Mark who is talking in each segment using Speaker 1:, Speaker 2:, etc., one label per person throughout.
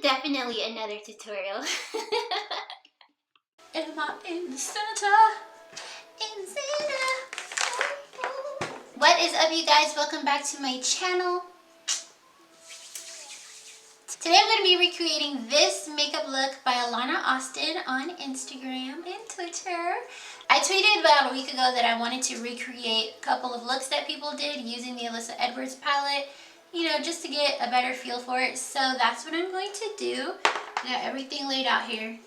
Speaker 1: Definitely another tutorial.
Speaker 2: Am I in the center?
Speaker 1: In the center. What is up, you guys? Welcome back to my channel. Today I'm going to be recreating this makeup look by Alana Austin on Instagram and Twitter. I tweeted about a week ago that I wanted to recreate a couple of looks that people did using the Alyssa Edwards palette, you know, just to get a better feel for it. So that's what I'm going to do. I got everything laid out here.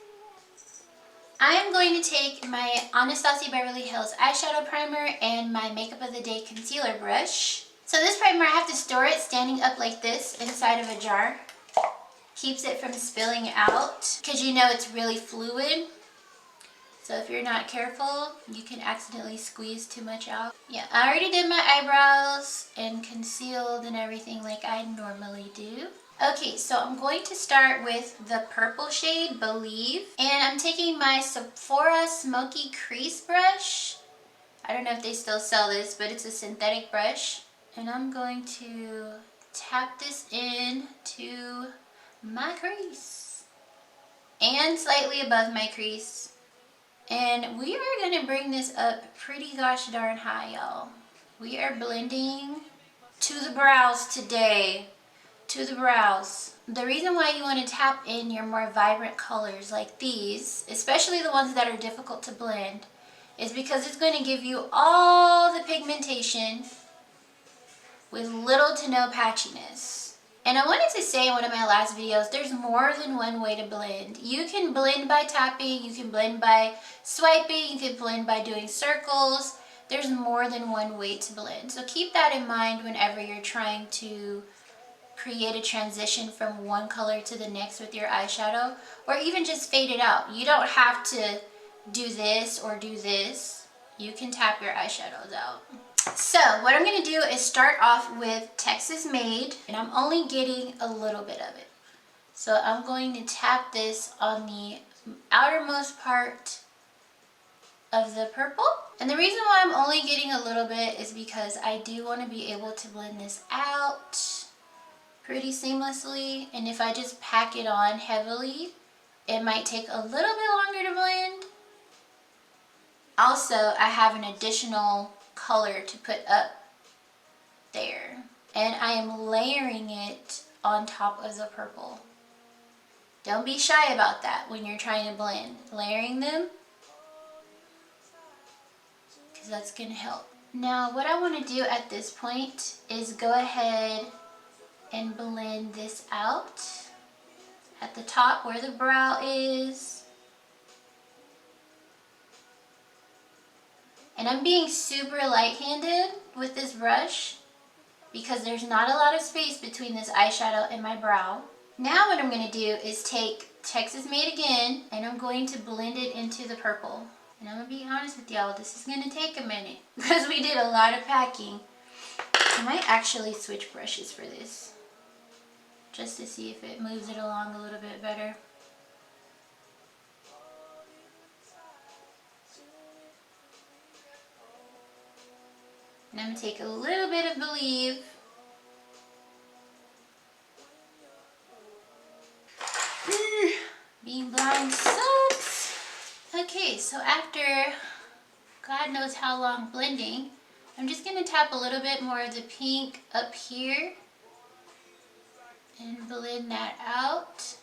Speaker 1: I am going to take my Anastasia Beverly Hills eyeshadow primer and my Makeup of the Day concealer brush. So this primer, I have to store it standing up like this inside of a jar. Keeps it from spilling out because you know it's really fluid. So if you're not careful, you can accidentally squeeze too much out. Yeah, I already did my eyebrows and concealed and everything like I normally do. Okay, so I'm going to start with the purple shade, Believe. And I'm taking my Sephora Smoky Crease brush. I don't know if they still sell this, but it's a synthetic brush. And I'm going to tap this in to my crease. And slightly above my crease. And we are going to bring this up pretty gosh darn high, y'all. We are blending to the brows today. To the brows. The reason why you want to tap in your more vibrant colors like these, especially the ones that are difficult to blend, is because it's going to give you all the pigmentation with little to no patchiness. And I wanted to say in one of my last videos, there's more than one way to blend. You can blend by tapping, you can blend by swiping, you can blend by doing circles. There's more than one way to blend. So keep that in mind whenever you're trying to create a transition from one color to the next with your eyeshadow, or even just fade it out. You don't have to do this or do this. You can tap your eyeshadows out. So what I'm going to do is start off with Texas Made, and I'm only getting a little bit of it. So I'm going to tap this on the outermost part of the purple. And the reason why I'm only getting a little bit is because I do want to be able to blend this out pretty seamlessly, and if I just pack it on heavily, it might take a little bit longer to blend. Also, I have an additional color to put up there, and I am layering it on top of the purple. Don't be shy about that when you're trying to blend. Layering them, because that's going to help. Now, what I want to do at this point is go ahead and blend this out at the top where the brow is. And I'm being super light-handed with this brush because there's not a lot of space between this eyeshadow and my brow. Now what I'm going to do is take Texas Made again, and I'm going to blend it into the purple. And I'm going to be honest with y'all, this is going to take a minute because we did a lot of packing. I might actually switch brushes for this, just to see if it moves it along a little bit better. And I'm going to take a little bit of Believe. Being blind sucks. Okay, so after God knows how long blending, I'm just going to tap a little bit more of the pink up here and blend that out.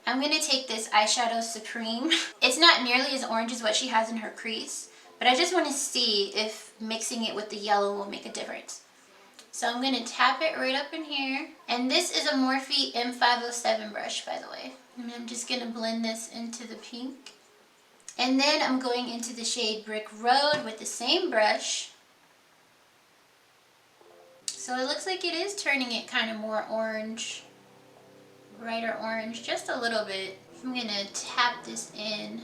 Speaker 1: I'm going to take this eyeshadow Supreme. It's not nearly as orange as what she has in her crease, but I just want to see if mixing it with the yellow will make a difference. So I'm going to tap it right up in here. And this is a Morphe M507 brush, by the way. And I'm just going to blend this into the pink. And then I'm going into the shade Brick Road with the same brush. So it looks like it is turning it kind of more orange, brighter orange, just a little bit. I'm going to tap this in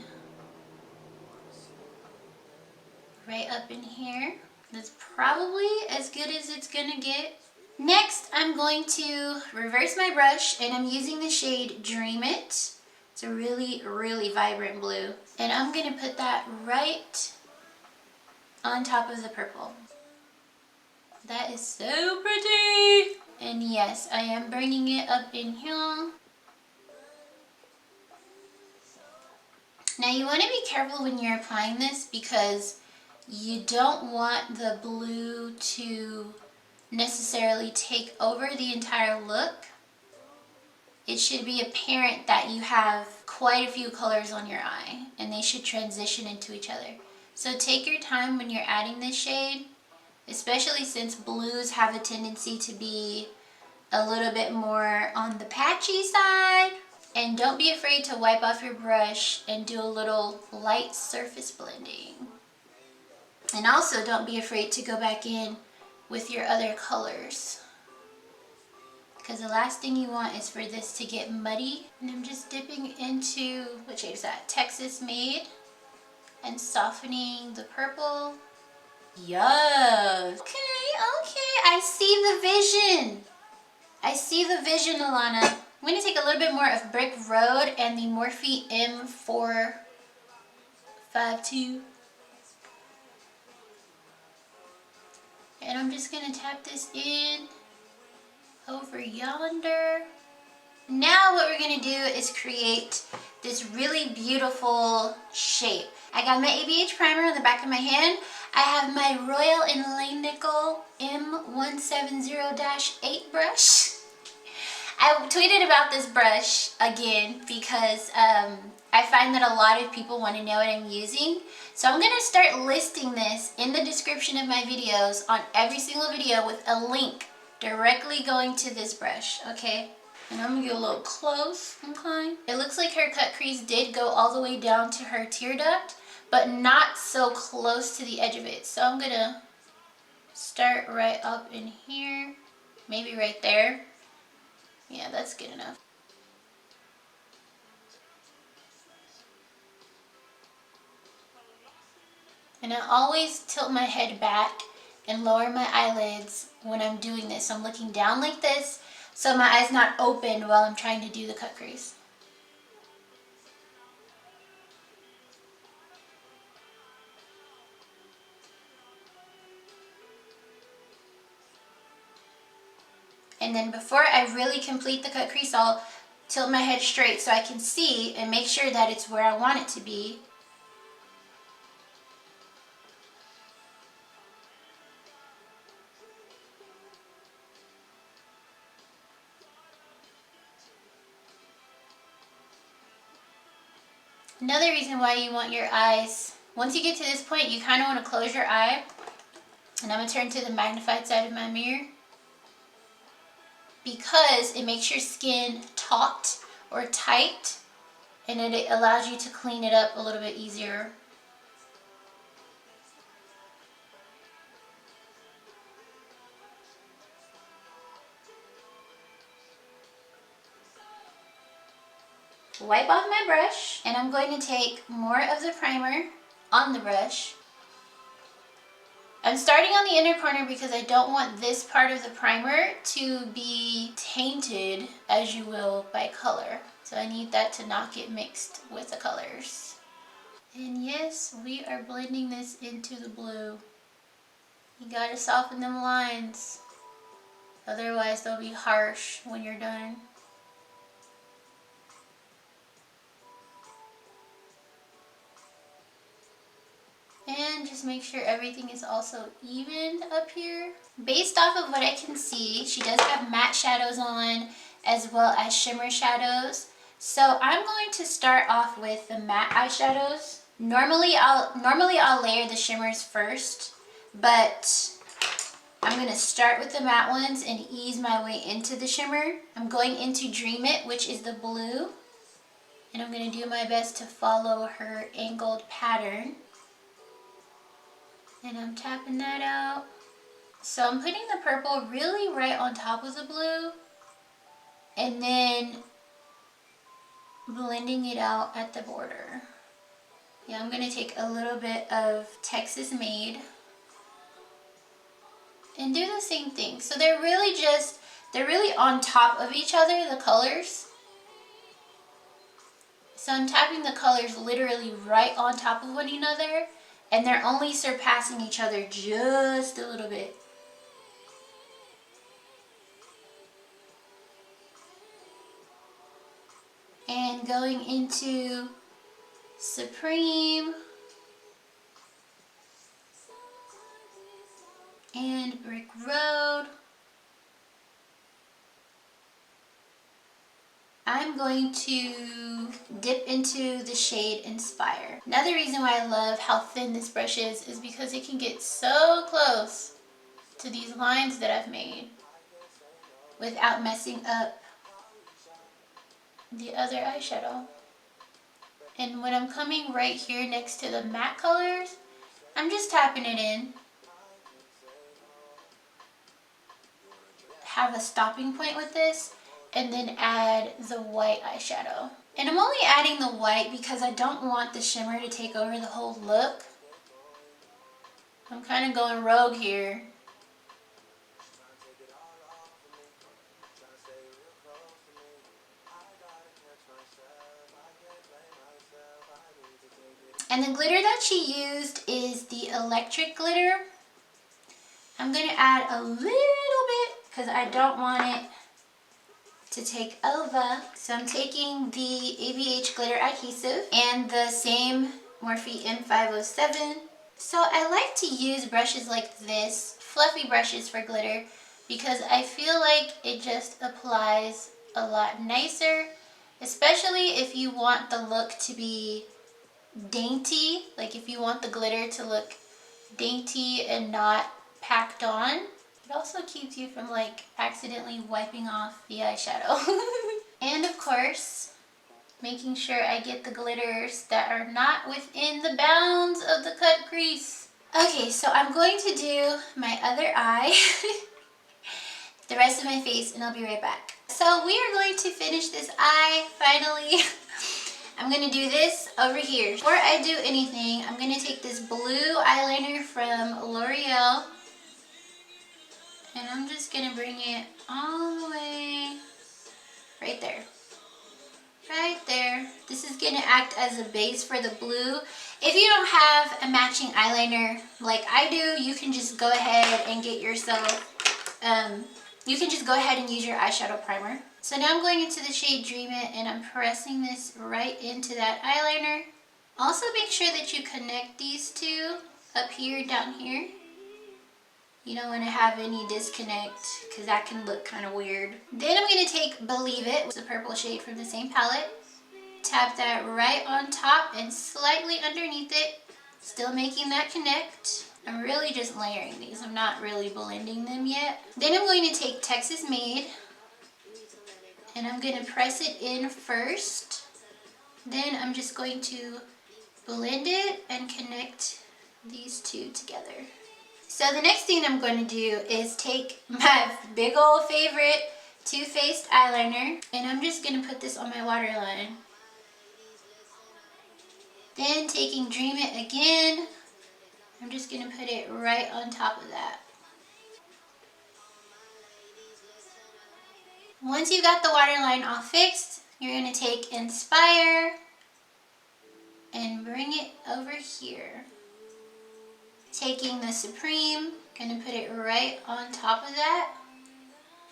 Speaker 1: right up in here. That's probably as good as it's going to get. Next, I'm going to reverse my brush, and I'm using the shade Dream It. It's a really, really vibrant blue. And I'm going to put that right on top of the purple. That is so pretty. And yes, I am bringing it up in here. Now you want to be careful when you're applying this because you don't want the blue to necessarily take over the entire look. It should be apparent that you have quite a few colors on your eye and they should transition into each other. So take your time when you're adding this shade, especially since blues have a tendency to be a little bit more on the patchy side. And don't be afraid to wipe off your brush and do a little light surface blending. And also don't be afraid to go back in with your other colors, because the last thing you want is for this to get muddy. And I'm just dipping into, what shade is that? Texas Made, and softening the purple. Yes. Okay, I see the vision. I see the vision, Alana. I'm going to take a little bit more of Brick Road and the Morphe M452. And I'm just going to tap this in over yonder. Now what we're going to do is create this really beautiful shape. I got my ABH primer on the back of my hand. I have my Royal and Lane Nickel M170-8 brush. I tweeted about this brush again because I find that a lot of people want to know what I'm using. So I'm going to start listing this in the description of my videos on every single video with a link directly going to this brush, okay? And I'm going to get a little close, okay? It looks like her cut crease did go all the way down to her tear duct, but not so close to the edge of it. So I'm going to start right up in here, maybe right there. Yeah, that's good enough. And I always tilt my head back and lower my eyelids when I'm doing this. So I'm looking down like this, so my eye's not open while I'm trying to do the cut crease. And then before I really complete the cut crease, I'll tilt my head straight so I can see and make sure that it's where I want it to be. Another reason why you want your eyes, once you get to this point, you kind of want to close your eye. And I'm going to turn to the magnified side of my mirror, because it makes your skin taut or tight, and it allows you to clean it up a little bit easier. Wipe off my brush, and I'm going to take more of the primer on the brush. I'm starting on the inner corner because I don't want this part of the primer to be tainted, as you will, by color. So I need that to not get mixed with the colors. And yes, we are blending this into the blue. You gotta soften them lines, otherwise they'll be harsh when you're done. And just make sure everything is also even up here. Based off of what I can see, she does have matte shadows on as well as shimmer shadows. So I'm going to start off with the matte eyeshadows. Normally I'll layer the shimmers first, but I'm going to start with the matte ones and ease my way into the shimmer. I'm going into Dream It, which is the blue, and I'm going to do my best to follow her angled pattern. And I'm tapping that out. So I'm putting the purple really right on top of the blue and then blending it out at the border. Yeah, I'm going to take a little bit of Texas Made and do the same thing. So they're really on top of each other, the colors. So I'm tapping the colors literally right on top of one another, and they're only surpassing each other just a little bit. And going into Supreme and Brick Road. I'm going to dip into the shade Inspire. Another reason why I love how thin this brush is because it can get so close to these lines that I've made without messing up the other eyeshadow. And when I'm coming right here next to the matte colors, I'm just tapping it in. Have a stopping point with this, and then add the white eyeshadow. And I'm only adding the white because I don't want the shimmer to take over the whole look. I'm kind of going rogue here. And the glitter that she used is the electric glitter. I'm going to add a little bit because I don't want it to take over. So I'm taking the ABH glitter adhesive and the same Morphe M507. So I like to use brushes like this, fluffy brushes for glitter, because I feel like it just applies a lot nicer, especially if you want the look to be dainty, like if you want the glitter to look dainty and not packed on. It also keeps you from like accidentally wiping off the eyeshadow. And of course, making sure I get the glitters that are not within the bounds of the cut crease. Okay, so I'm going to do my other eye, the rest of my face, and I'll be right back. So we are going to finish this eye finally. I'm going to do this over here. Before I do anything, I'm going to take this blue eyeliner from L'Oreal, and I'm just going to bring it all the way right there. Right there. This is going to act as a base for the blue. If you don't have a matching eyeliner like I do, you can just go ahead and get yourself, you can just go ahead and use your eyeshadow primer. So now I'm going into the shade Dream It, and I'm pressing this right into that eyeliner. Also make sure that you connect these two up here, down here. You don't want to have any disconnect because that can look kind of weird. Then I'm going to take Believe It, the purple shade from the same palette. Tap that right on top and slightly underneath it. Still making that connect. I'm really just layering these. I'm not really blending them yet. Then I'm going to take Texas Made, and I'm going to press it in first. Then I'm just going to blend it and connect these two together. So the next thing I'm going to do is take my big old favorite Too Faced eyeliner, and I'm just going to put this on my waterline. Then taking Dream It again, I'm just going to put it right on top of that. Once you got the waterline all fixed, you're going to take Inspire and bring it over here. Taking the Supreme, going to put it right on top of that,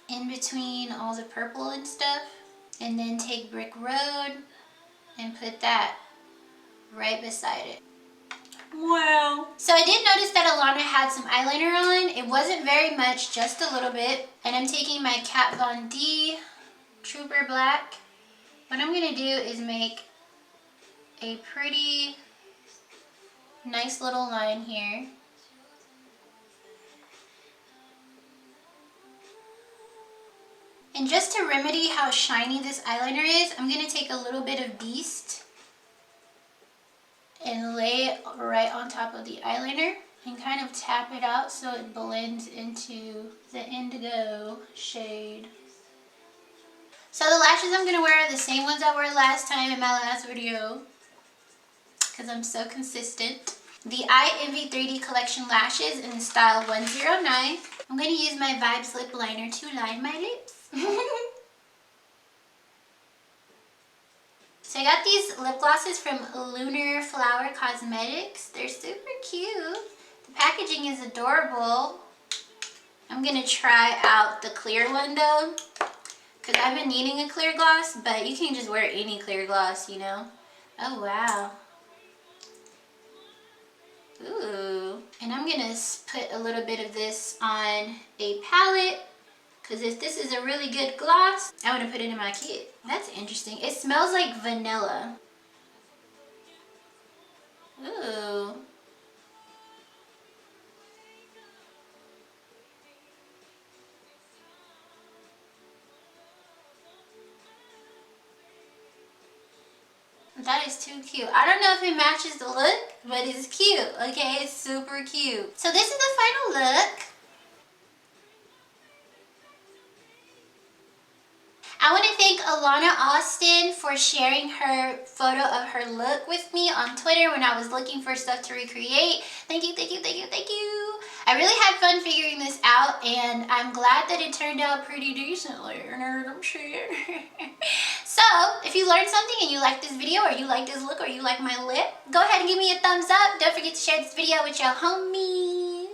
Speaker 1: in between all the purple and stuff. And then take Brick Road and put that right beside it. Wow. So I did notice that Alana had some eyeliner on. It wasn't very much, just a little bit. And I'm taking my Kat Von D Trooper Black. What I'm going to do is make a pretty nice little line here. And just to remedy how shiny this eyeliner is, I'm going to take a little bit of Beast and lay it right on top of the eyeliner and kind of tap it out so it blends into the indigo shade. So the lashes I'm going to wear are the same ones I wore last time in my last video because I'm so consistent. The INVY 3D Collection lashes in the style 109. I'm going to use my Vibes lip liner to line my lips. So I got these lip glosses from LUNAR Flower Cosmetics. They're super cute. The packaging is adorable. I'm going to try out the clear one though, because I've been needing a clear gloss, but you can just wear any clear gloss, you know. Oh wow. Ooh. And I'm gonna put a little bit of this on a palette, because if this is a really good gloss, I want to put it in my kit. That's interesting. It smells like vanilla. Ooh. That is too cute. I don't know if it matches the look, but it's cute, okay? It's super cute. So this is the final look. I want to thank Alana Austin for sharing her photo of her look with me on Twitter when I was looking for stuff to recreate. Thank you, thank you, thank you, thank you. I really had fun figuring this out, and I'm glad that it turned out pretty decently. You know what I'm saying? So, if you learned something and you like this video, or you like this look, or you like my lip, go ahead and give me a thumbs up. Don't forget to share this video with your homies.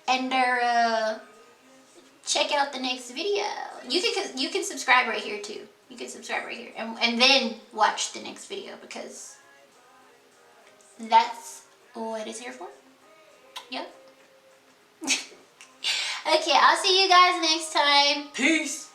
Speaker 1: And check out the next video. You can subscribe right here too. You can subscribe right here and then watch the next video, because that's what it's here for. Yep. Okay, I'll see you guys next time. Peace.